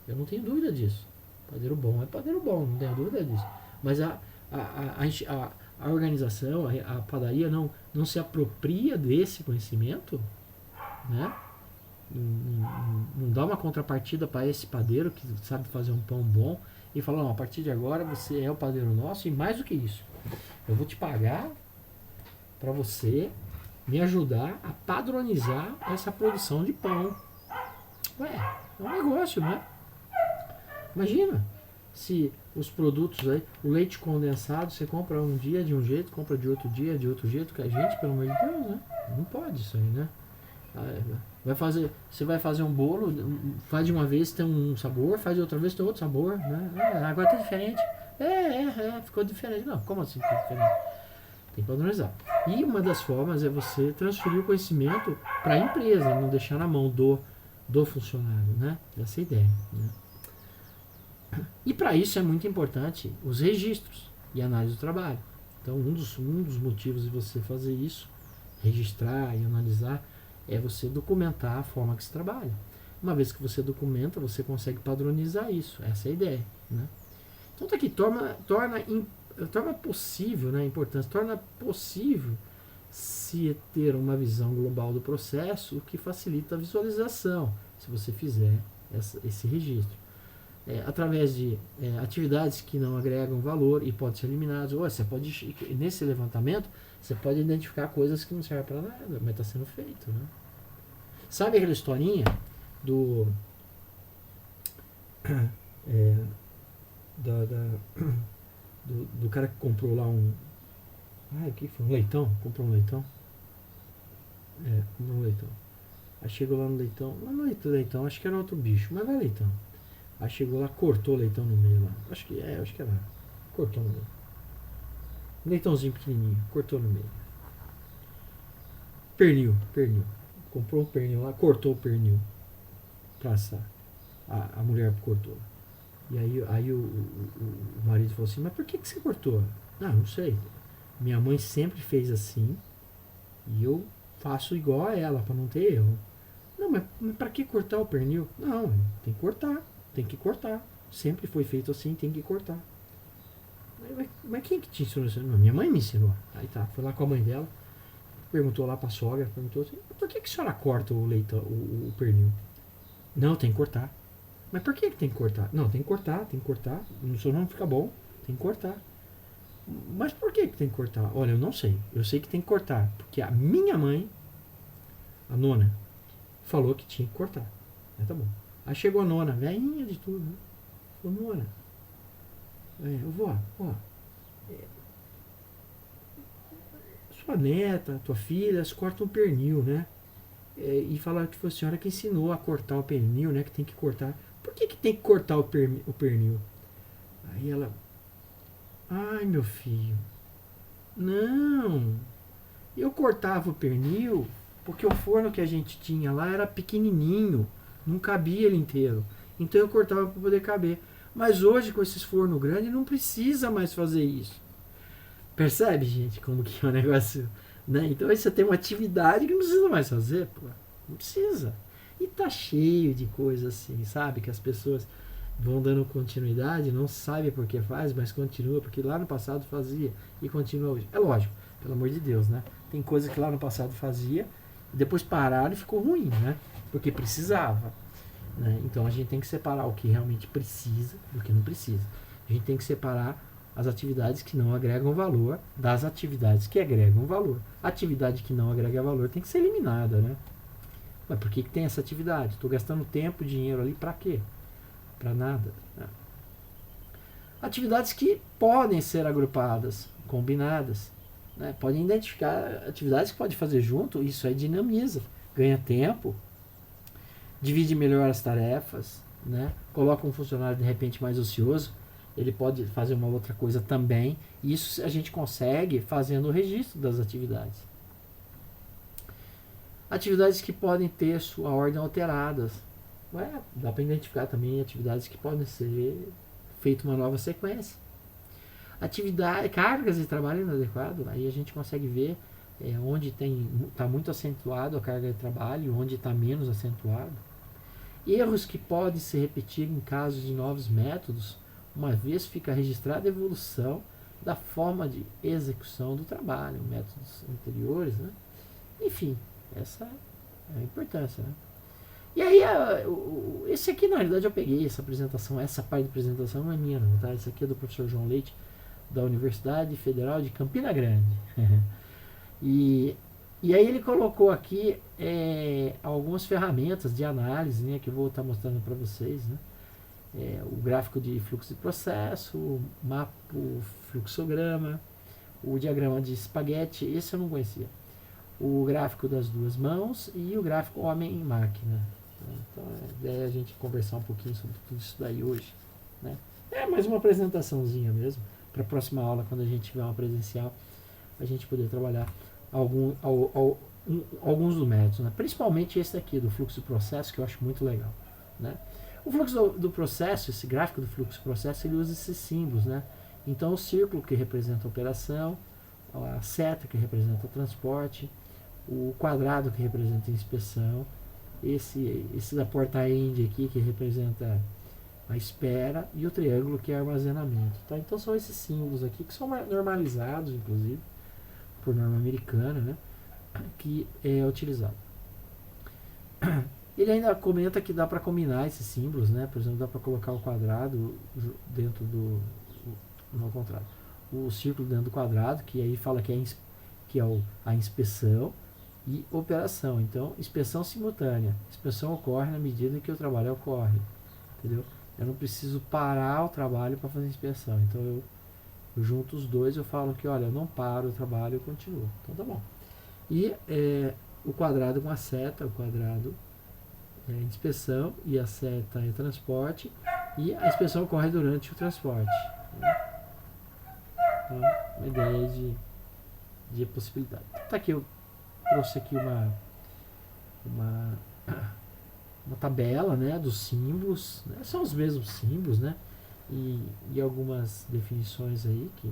Eu não tenho dúvida disso. Padeiro bom é padeiro bom, não tenho dúvida disso. Mas a organização, a padaria não se apropria desse conhecimento, né? Não dá uma contrapartida para esse padeiro que sabe fazer um pão bom e fala, não, a partir de agora você é o padeiro nosso e mais do que isso, eu vou te pagar para você me ajudar a padronizar essa produção de pão. Ué, é um negócio, né? Imagina se os produtos aí, o leite condensado, você compra um dia de um jeito, compra de outro dia de outro jeito, que a gente, pelo amor de Deus, né? Não pode isso aí, né? Você vai fazer um bolo, faz de uma vez tem um sabor, faz de outra vez tem outro sabor, né? Agora tá diferente. Ficou diferente. Não, como assim ficou diferente? Tem que padronizar. E uma das formas é você transferir o conhecimento para a empresa, não deixar na mão do funcionário, né? Essa é a ideia, né? E para isso é muito importante os registros e análise do trabalho. Então, um dos motivos de você fazer isso, registrar e analisar, é você documentar a forma que se trabalha. Uma vez que você documenta, você consegue padronizar isso. Essa é a ideia. Né? Então, tá aqui, torna possível, né, a importância, torna possível se ter uma visão global do processo, o que facilita a visualização, se você fizer esse registro. Através de atividades que não agregam valor e podem ser eliminadas. Você pode, nesse levantamento, você pode identificar coisas que não servem para nada, mas está sendo feito. Né? Sabe aquela historinha do do cara que comprou lá o que foi? Um leitão? Comprou um leitão? Comprou um leitão. Aí chegou lá no leitão, não é leitão, acho que era outro bicho, mas vai leitão. Aí chegou lá, cortou o leitão no meio lá. Acho que era. Cortou no meio. Um leitãozinho pequenininho, cortou no meio. Pernil. Comprou um pernil lá, cortou o pernil pra assar. A mulher cortou. E aí o marido falou assim, mas por que você cortou? Não sei. Minha mãe sempre fez assim e eu faço igual a ela, pra não ter erro. Não, mas pra que cortar o pernil? Não, tem que cortar. Tem que cortar. Sempre foi feito assim, tem que cortar. Mas quem que te ensinou isso? Minha mãe me ensinou. Aí tá, foi lá com a mãe dela, perguntou lá pra sogra, perguntou assim, por que a senhora corta o leite, o pernil? Não, tem que cortar. Mas por que tem que cortar? Não, tem que cortar. O seu não fica bom, tem que cortar. Mas por que tem que cortar? Olha, eu não sei. Eu sei que tem que cortar, porque a minha mãe, a nona, falou que tinha que cortar. Tá bom. Aí chegou a nona, velhinha de tudo, né? Falou, nona, vó, sua neta, tua filha, elas cortam pernil, né? E falaram que foi a senhora que ensinou a cortar o pernil, né? Que tem que cortar. Por que tem que cortar o pernil? Aí ela, ai meu filho, não, eu cortava o pernil porque o forno que a gente tinha lá era pequenininho, não cabia ele inteiro. Então eu cortava para poder caber. Mas hoje, com esses fornos grandes, não precisa mais fazer isso. Percebe, gente, como que é um negócio Né? Então aí você tem uma atividade que não precisa mais fazer, pô. Não precisa. E tá cheio de coisas assim, sabe? Que as pessoas vão dando continuidade, não sabem por que faz, mas continua, porque lá no passado fazia e continua hoje. É lógico, pelo amor de Deus, né? Tem coisa que lá no passado fazia, e depois pararam e ficou ruim, né? Porque precisava. Né? Então a gente tem que separar o que realmente precisa do que não precisa. A gente tem que separar as atividades que não agregam valor das atividades que agregam valor. A atividade que não agrega valor tem que ser eliminada, né? Mas por que tem essa atividade? Estou gastando tempo, dinheiro ali para quê? Para nada. Né? Atividades que podem ser agrupadas, combinadas. Né? Podem identificar atividades que pode fazer junto, isso aí dinamiza, ganha tempo, divide melhor as tarefas, né? Coloca um funcionário de repente mais ocioso, ele pode fazer uma outra coisa também. Isso a gente consegue fazendo o registro das atividades. Atividades que podem ter sua ordem alteradas. Ué, dá para identificar também atividades que podem ser feita uma nova sequência. Atividade, cargas de trabalho inadequado, aí a gente consegue ver onde está muito acentuado a carga de trabalho, onde está menos acentuado. Erros que podem se repetir em casos de novos métodos, uma vez fica registrada a evolução da forma de execução do trabalho, métodos anteriores, né? Enfim, essa é a importância, né? E aí, esse aqui, na realidade, eu peguei essa apresentação, essa parte da apresentação não é minha, não, tá? Esse aqui é do professor João Leite, da Universidade Federal de Campina Grande. E aí ele colocou aqui algumas ferramentas de análise, né, que eu vou estar mostrando para vocês, né? O gráfico de fluxo de processo, o mapa, o fluxograma, o diagrama de espaguete, esse eu não conhecia. O gráfico das duas mãos e o gráfico homem-máquina. Então a ideia é a gente conversar um pouquinho sobre tudo isso daí hoje. Né? É mais uma apresentaçãozinha mesmo, para a próxima aula, quando a gente tiver uma presencial, a gente poder trabalhar alguns dos métodos, né? Principalmente esse aqui do fluxo do processo, que eu acho muito legal. Né? O fluxo do processo, esse gráfico do fluxo do processo, ele usa esses símbolos. Né? Então o círculo que representa a operação, a seta que representa o transporte, o quadrado que representa a inspeção, esse da porta-end aqui que representa a espera, e o triângulo que é armazenamento. Tá? Então são esses símbolos aqui que são normalizados, inclusive, por norma americana, né? Que é utilizado. Ele ainda comenta que dá para combinar esses símbolos, né? Por exemplo, dá para colocar o quadrado dentro do... Não, ao contrário. O círculo dentro do quadrado, que aí fala que a inspeção e operação. Então, inspeção simultânea. Inspeção ocorre na medida em que o trabalho ocorre. Entendeu? Eu não preciso parar o trabalho para fazer inspeção. Então, eu junto os dois, eu falo que, olha, eu não paro o trabalho, eu continuo. Então, tá bom. E o quadrado com a seta, o quadrado é inspeção e a seta é transporte, e a inspeção ocorre durante o transporte. Então, uma ideia de possibilidade. Tá aqui, eu trouxe aqui uma tabela, né, dos símbolos, né? São os mesmos símbolos, né? E algumas definições aí que,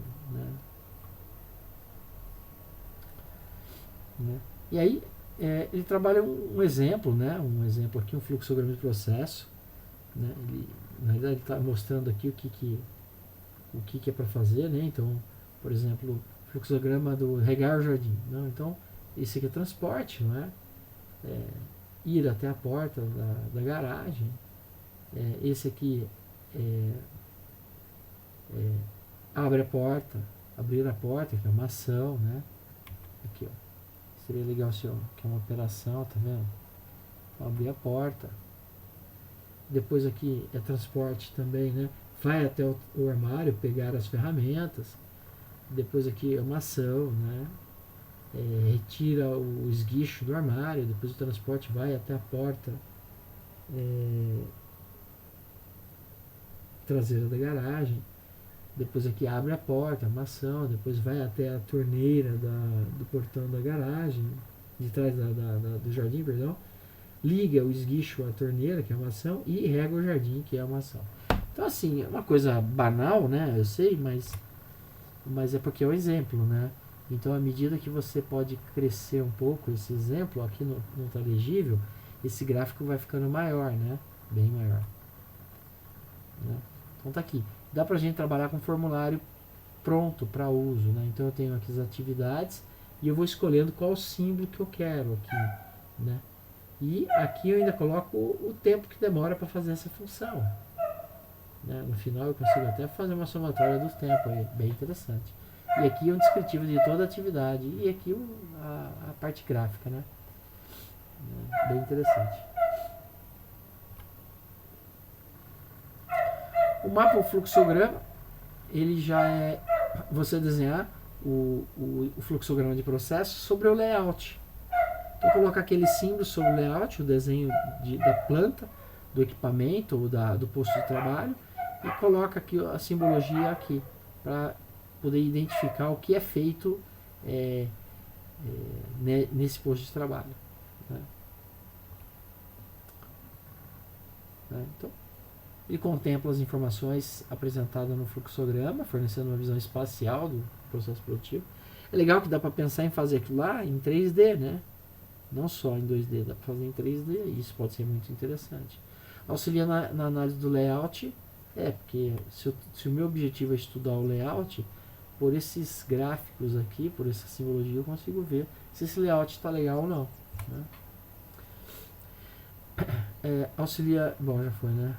né? E aí ele trabalha um exemplo, né? Um exemplo aqui, um fluxograma de processo, né? Ele, na realidade, está mostrando aqui o que é para fazer, né? Então, por exemplo, fluxograma do regar o jardim. Não? Então, esse aqui é transporte, não é? Ir até a porta da garagem. Esse aqui abrir a porta, que é uma ação, né? Aqui, ó. Seria legal se que é uma operação, tá vendo? Abrir a porta. Depois aqui é transporte também, né? Vai até o armário pegar as ferramentas. Depois aqui é uma ação, né? Retira o esguicho do armário. Depois o transporte vai até a porta traseira da garagem. Depois aqui abre a porta, uma ação. Depois vai até a torneira do portão da garagem, de trás do jardim, perdão. Liga o esguicho à torneira, que é uma ação, e rega o jardim, que é uma ação. Então, assim, é uma coisa banal, né? Eu sei, mas é porque é um exemplo, né? Então, à medida que você pode crescer um pouco esse exemplo, aqui não está legível, esse gráfico vai ficando maior, né? Bem maior. Né? Então tá aqui. Dá pra gente trabalhar com formulário pronto para uso, né? Então eu tenho aqui as atividades e eu vou escolhendo qual símbolo que eu quero aqui, né? E aqui eu ainda coloco o tempo que demora para fazer essa função. Né? No final eu consigo até fazer uma somatória dos tempos, aí, bem interessante. E aqui é um descritivo de toda a atividade e aqui a parte gráfica, né? Bem interessante. O mapa, o fluxograma, ele já é você desenhar o fluxograma de processo sobre o layout. Então coloca aquele símbolo sobre o layout, o desenho da planta, do equipamento ou do posto de trabalho, e coloca aqui a simbologia aqui para poder identificar o que é feito nesse posto de trabalho. Né? Então, ele contempla as informações apresentadas no fluxograma, fornecendo uma visão espacial do processo produtivo. É legal que dá para pensar em fazer aquilo lá em 3D, né? Não só em 2D, dá para fazer em 3D, e isso pode ser muito interessante. Auxilia na análise do layout, porque se o meu objetivo é estudar o layout, por esses gráficos aqui, por essa simbologia, eu consigo ver se esse layout está legal ou não. Né? Auxilia, bom, já foi, né?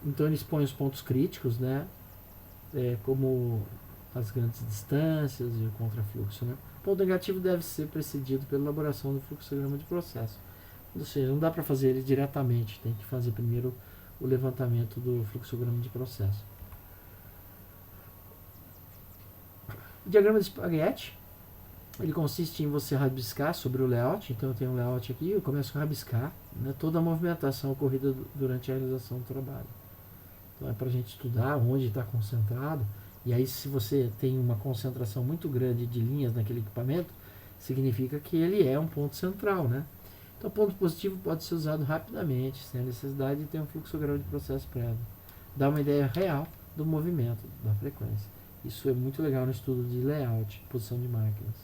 Então ele expõe os pontos críticos, né? Como as grandes distâncias e o contrafluxo, né? O ponto negativo deve ser precedido pela elaboração do fluxograma de processo. Ou seja, não dá para fazer ele diretamente, tem que fazer primeiro o levantamento do fluxograma de processo. O diagrama de espaguete, ele consiste em você rabiscar sobre o layout. Então eu tenho um layout aqui, eu começo a rabiscar, né, toda a movimentação ocorrida durante a realização do trabalho. Então é para a gente estudar onde está concentrado. E aí, se você tem uma concentração muito grande de linhas naquele equipamento, significa que ele é um ponto central, né? Então, o ponto positivo pode ser usado rapidamente, sem a necessidade de ter um fluxograma de processo prévio. Dá uma ideia real do movimento, da frequência. Isso é muito legal no estudo de layout, posição de máquinas.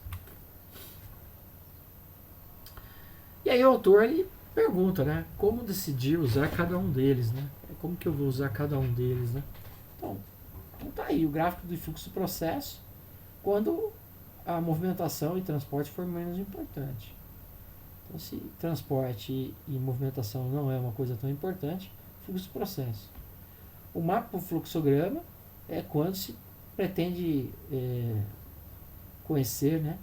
E aí o autor ele pergunta, né? Como decidir usar cada um deles, né? Como que eu vou usar cada um deles, né? Então tá aí o gráfico de fluxo do processo quando a movimentação e transporte for menos importante. Então, se transporte e movimentação não é uma coisa tão importante, fluxo do processo. O mapa para o fluxograma é quando se pretende conhecer, né,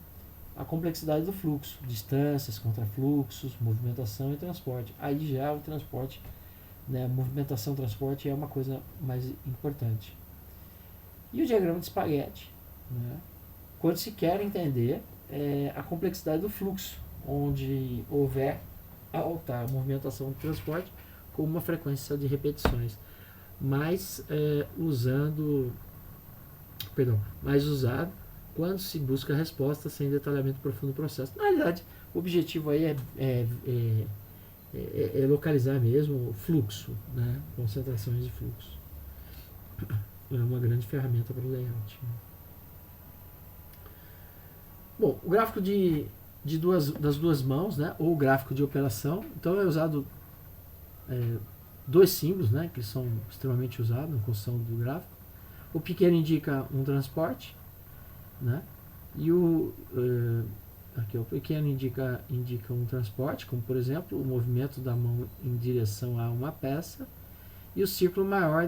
a complexidade do fluxo, distâncias, contrafluxos, movimentação e transporte. Aí já o transporte, né, movimentação e transporte é uma coisa mais importante. E o diagrama de espaguete, né, quando se quer entender a complexidade do fluxo, onde houver alta movimentação de transporte com uma frequência de repetições, mas usado quando se busca resposta sem detalhamento profundo do processo. Na realidade, o objetivo aí é localizar mesmo o fluxo, né? Concentrações de fluxo. É uma grande ferramenta para o layout. Bom, o gráfico das duas mãos, né? Ou o gráfico de operação. Então é usado dois símbolos, né? Que são extremamente usados na construção do gráfico. O pequeno indica um transporte, né? E o pequeno indica um transporte, como por exemplo o movimento da mão em direção a uma peça, e o círculo maior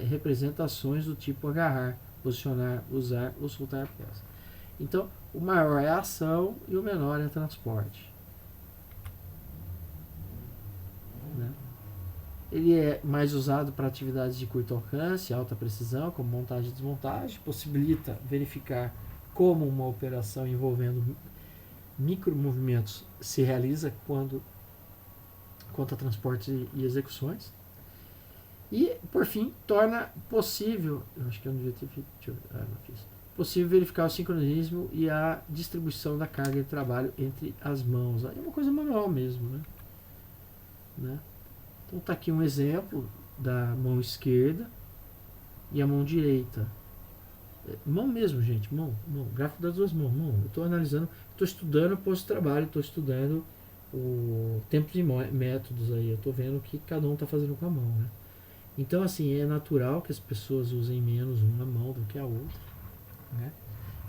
representa ações do tipo agarrar, posicionar, usar ou soltar a peça. Então o maior é a ação e o menor é transporte. Né? Ele é mais usado para atividades de curto alcance e alta precisão, como montagem e desmontagem, possibilita verificar como uma operação envolvendo micromovimentos se realiza quanto a transportes e execuções. E, por fim, torna possível, eu acho que eu não devia ter feito, não fiz, possível verificar o sincronismo e a distribuição da carga de trabalho entre as mãos. É uma coisa manual mesmo, né? Então está aqui um exemplo da mão esquerda e a mão direita. Mão mesmo, gente, mão, gráfico das duas mãos, mão. Eu estou analisando, estou estudando pós-trabalho, estou estudando o tempo e métodos aí, eu estou vendo o que cada um está fazendo com a mão, né? Então, assim, é natural que as pessoas usem menos uma mão do que a outra, né?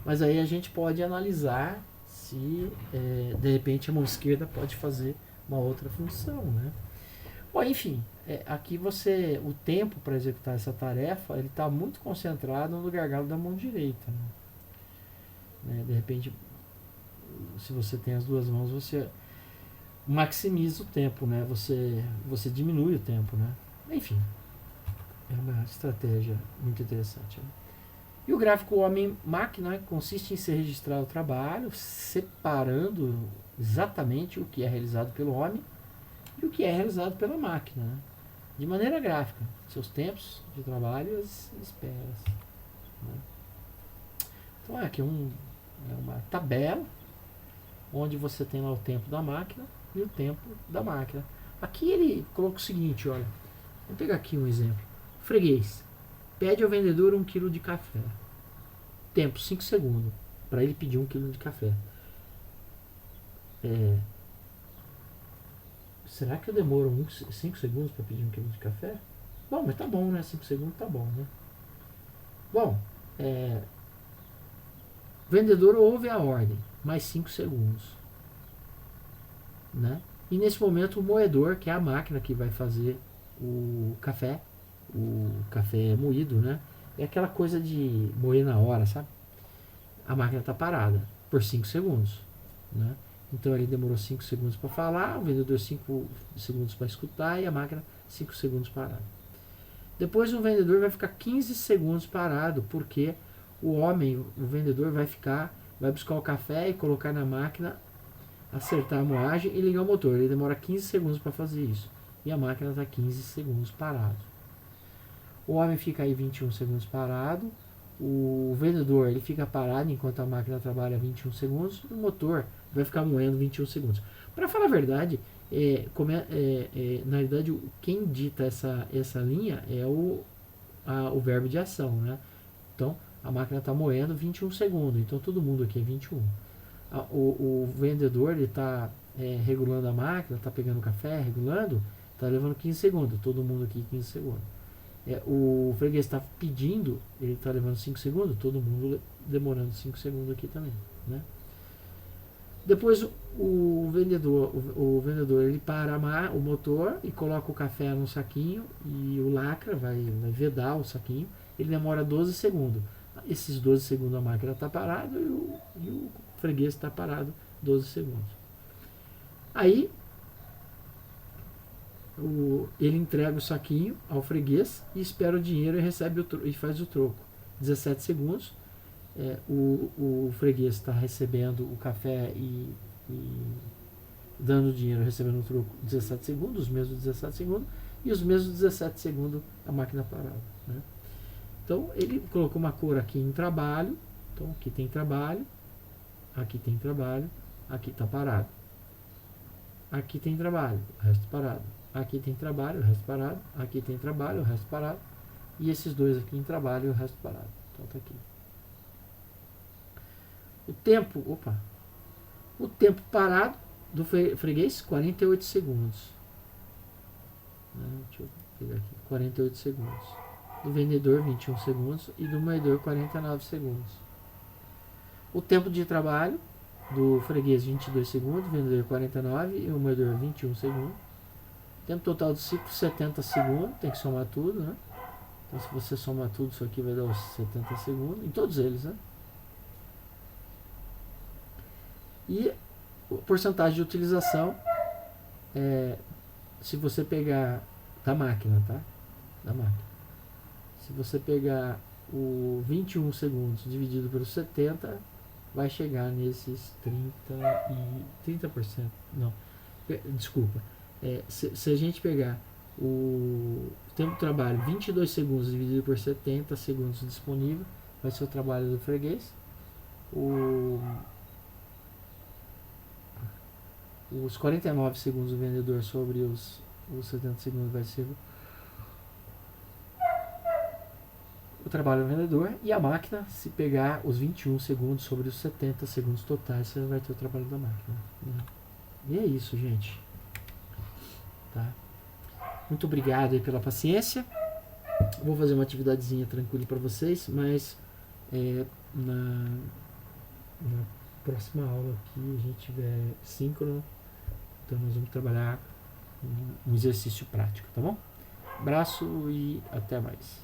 Mas aí a gente pode analisar se, de repente, a mão esquerda pode fazer uma outra função, né? Bom, enfim, aqui o tempo para executar essa tarefa, ele está muito concentrado no gargalo da mão direita, né? De repente, se você tem as duas mãos, você maximiza o tempo, né? Você diminui o tempo, né? Enfim, é uma estratégia muito interessante, né? E o gráfico homem-máquina consiste em se registrar o trabalho, separando exatamente o que é realizado pelo homem e o que é realizado pela máquina, né? De maneira gráfica, seus tempos de trabalho e as esperas, né? Então aqui é uma tabela onde você tem lá o tempo da máquina e o tempo da máquina. Aqui ele coloca o seguinte, olha, vamos pegar aqui um exemplo. Freguês pede ao vendedor 1 kg de café. Tempo 5 segundos para ele pedir 1 kg de café. Será que eu demoro 5 segundos para pedir 1 kg de café? Bom, mas tá bom, né? 5 segundos tá bom, né? Bom, o vendedor ouve a ordem, mais 5 segundos, né? E nesse momento o moedor, que é a máquina que vai fazer o café moído, né? É aquela coisa de moer na hora, sabe? A máquina está parada por 5 segundos, né? Então ele demorou 5 segundos para falar, o vendedor 5 segundos para escutar e a máquina 5 segundos parada. Depois o vendedor vai ficar 15 segundos parado, porque o vendedor vai buscar o café e colocar na máquina, acertar a moagem e ligar o motor. Ele demora 15 segundos para fazer isso. E a máquina está 15 segundos parado. O homem fica aí 21 segundos parado. O vendedor ele fica parado enquanto a máquina trabalha 21 segundos. E o motor vai ficar moendo 21 segundos. Para falar a verdade, na verdade, quem dita essa linha é o verbo de ação, né? Então, a máquina está moendo 21 segundos. Então, todo mundo aqui é 21. O vendedor ele está regulando a máquina, está pegando o café, regulando, está levando 15 segundos. Todo mundo aqui 15 segundos. O freguês está pedindo, ele está levando 5 segundos, todo mundo demorando 5 segundos aqui também, né? Depois o vendedor ele para o motor e coloca o café no saquinho e o lacra, vai vedar o saquinho. Ele demora 12 segundos. Esses 12 segundos a máquina está parada e o freguês está parado 12 segundos. Aí ele entrega o saquinho ao freguês e espera o dinheiro e faz o troco. 17 segundos. O freguês está recebendo o café e dando o dinheiro, recebendo o troco 17 segundos, os mesmos 17 segundos, e os mesmos 17 segundos a máquina parada, né? Então ele colocou uma cor aqui em trabalho. Então aqui tem trabalho, aqui tem trabalho, aqui está parado. Aqui tem trabalho, o resto parado. Aqui tem trabalho, o resto parado. Aqui tem trabalho, o resto parado. E esses dois aqui em trabalho e o resto parado. Então tá aqui. O tempo parado do freguês, 48 segundos. Deixa eu pegar aqui. 48 segundos. Do vendedor, 21 segundos. E do moedor, 49 segundos. O tempo de trabalho do freguês, 22 segundos. Do vendedor, 49. E o moedor, 21 segundos. Tempo total do ciclo, 70 segundos. Tem que somar tudo, né? Então, se você somar tudo, isso aqui vai dar os 70 segundos. Em todos eles, né? E a porcentagem de utilização, se você pegar da máquina, tá? Da máquina. Se você pegar o 21 segundos dividido pelo 70, vai chegar nesses 30%. Não, desculpa. Se a gente pegar o tempo de trabalho 22 segundos dividido por 70 segundos disponível, vai ser o trabalho do freguês. Os 49 segundos do vendedor sobre os 70 segundos vai ser o trabalho do vendedor, e a máquina, se pegar os 21 segundos sobre os 70 segundos totais, você vai ter o trabalho da máquina, né? E é isso, gente. Tá? Muito obrigado aí pela paciência. Vou fazer uma atividadezinha tranquila para vocês, mas na próxima aula aqui a gente tiver síncrono, então nós vamos trabalhar um exercício prático, tá bom? Abraço e até mais.